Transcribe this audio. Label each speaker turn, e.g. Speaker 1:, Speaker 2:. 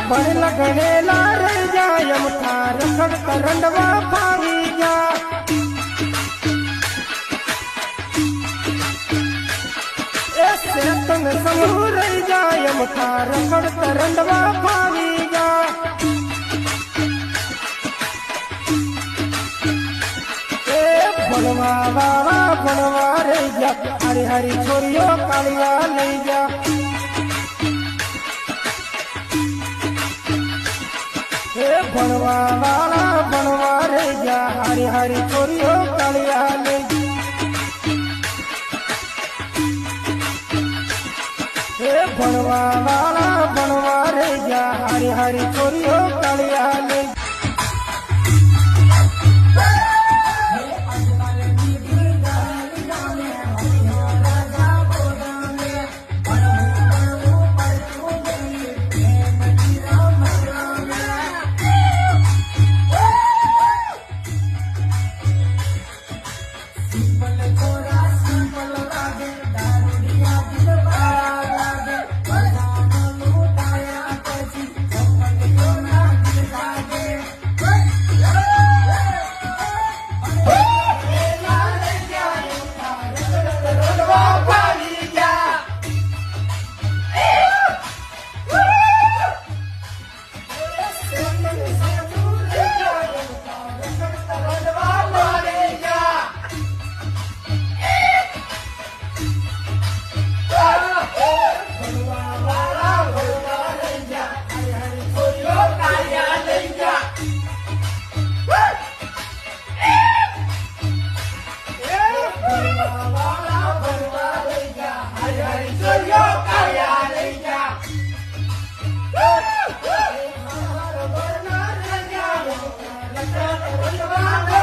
Speaker 1: ભણેલા ગણેલા રહી જાય અમથા રખડ કરંડવા ફાવી જા એ સેતન સમૂહ રહી જાય અમથા રખડ કરંડવા ફાવી જા એ ભણવા વાળા ભણવા રહી જા હરી હરી છોરીઓ કાળિયા લઈ જા ભણવા વાળા ભણવા રે જા હારી હારી છોરીઓ કાળિયા લઈ હે ભણવા વાળા ભણવા રે જા હારી હારી છોરીઓ કાળિયા લઈ Bye.